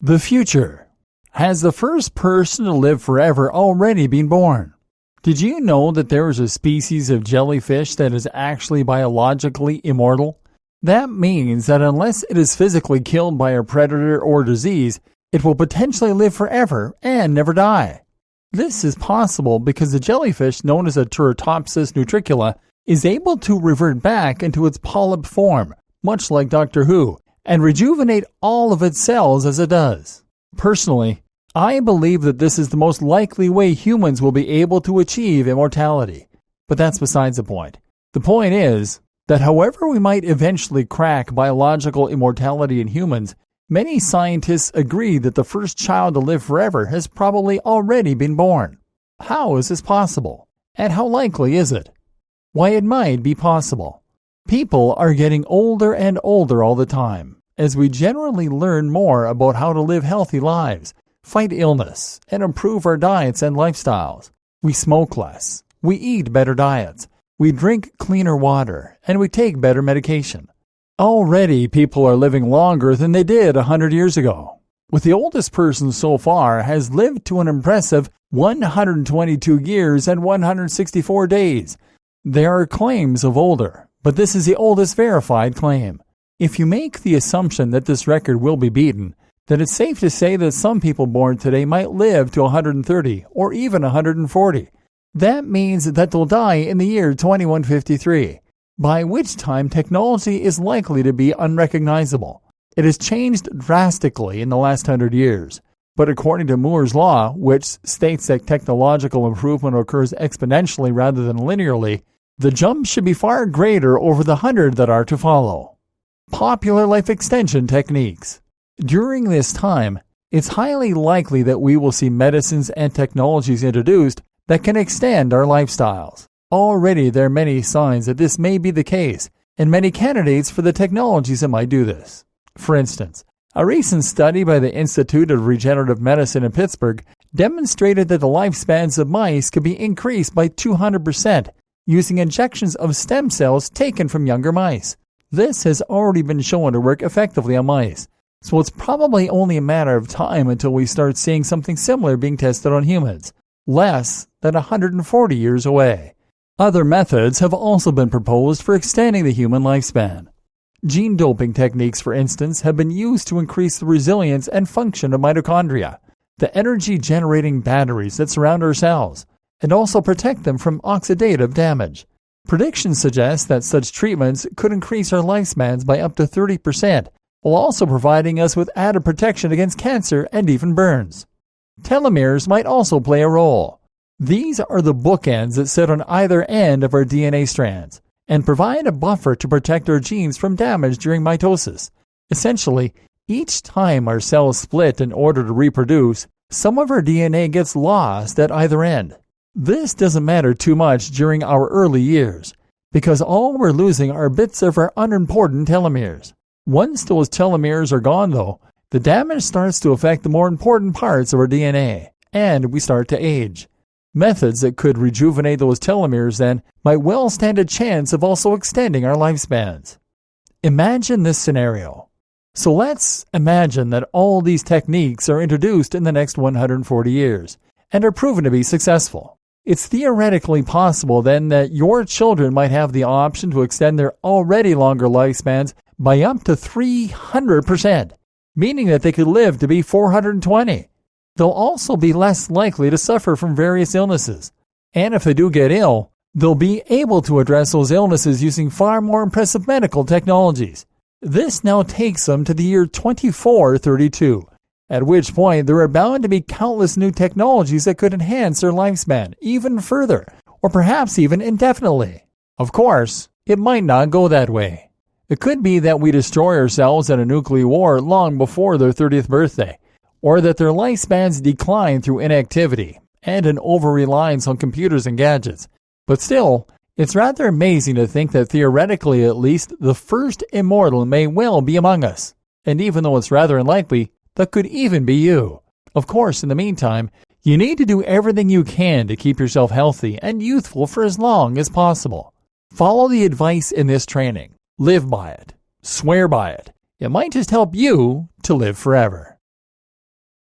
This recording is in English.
The future. Has the first person to live forever already been born? Did you know that there is a species of jellyfish that is actually biologically immortal? That means that unless it is physically killed by a predator or disease, it will potentially live forever and never die. This is possible because the jellyfish known as a Turritopsis nutricula is able to revert back into its polyp form, much like Doctor Who, and rejuvenate all of its cells as it does. Personally, I believe that this is the most likely way humans will be able to achieve immortality. But that's besides the point. The point is that however we might eventually crack biological immortality in humans, many scientists agree that the first child to live forever has probably already been born. How is this possible? And how likely is it? Why, it might be possible. People are getting older and older all the time, as we generally learn more about how to live healthy lives, fight illness, and improve our diets and lifestyles. We smoke less, we eat better diets, we drink cleaner water, and we take better medication. Already, people are living longer than they did 100 years ago, with the oldest person so far has lived to an impressive 122 years and 164 days. There are claims of older, but this is the oldest verified claim. If you make the assumption that this record will be beaten, then it's safe to say that some people born today might live to 130 or even 140. That means that they'll die in the year 2153, by which time technology is likely to be unrecognizable. It has changed drastically in the last 100 years, but according to Moore's law, which states that technological improvement occurs exponentially rather than linearly, the jump should be far greater over the 100 that are to follow. Popular life extension techniques. During this time, it's highly likely that we will see medicines and technologies introduced that can extend our lifestyles. Already there are many signs that this may be the case, and many candidates for the technologies that might do this. For instance, a recent study by the Institute of Regenerative Medicine in Pittsburgh demonstrated that the lifespans of mice could be increased by 200% using injections of stem cells taken from younger mice. This has already been shown to work effectively on mice, so it's probably only a matter of time until we start seeing something similar being tested on humans, less than 140 years away. Other methods have also been proposed for extending the human lifespan. Gene doping techniques, for instance, have been used to increase the resilience and function of mitochondria, the energy-generating batteries that surround our cells, and also protect them from oxidative damage. Predictions suggest that such treatments could increase our lifespans by up to 30%, while also providing us with added protection against cancer and even burns. Telomeres might also play a role. These are the bookends that sit on either end of our DNA strands and provide a buffer to protect our genes from damage during mitosis. Essentially, each time our cells split in order to reproduce, some of our DNA gets lost at either end. This doesn't matter too much during our early years, because all we're losing are bits of our unimportant telomeres. Once those telomeres are gone, though, the damage starts to affect the more important parts of our DNA, and we start to age. Methods that could rejuvenate those telomeres then might well stand a chance of also extending our lifespans. Imagine this scenario. So let's imagine that all these techniques are introduced in the next 140 years and are proven to be successful. It's theoretically possible then that your children might have the option to extend their already longer lifespans by up to 300%, meaning that they could live to be 420. They'll also be less likely to suffer from various illnesses. And if they do get ill, they'll be able to address those illnesses using far more impressive medical technologies. This now takes them to the year 2432, at which point there are bound to be countless new technologies that could enhance their lifespan even further, or perhaps even indefinitely. Of course, it might not go that way. It could be that we destroy ourselves in a nuclear war long before their 30th birthday, or that their lifespans decline through inactivity and an over-reliance on computers and gadgets. But still, it's rather amazing to think that theoretically at least, the first immortal may well be among us. And even though it's rather unlikely, that could even be you. Of course, in the meantime, you need to do everything you can to keep yourself healthy and youthful for as long as possible. Follow the advice in this training. Live by it. Swear by it. It might just help you to live forever.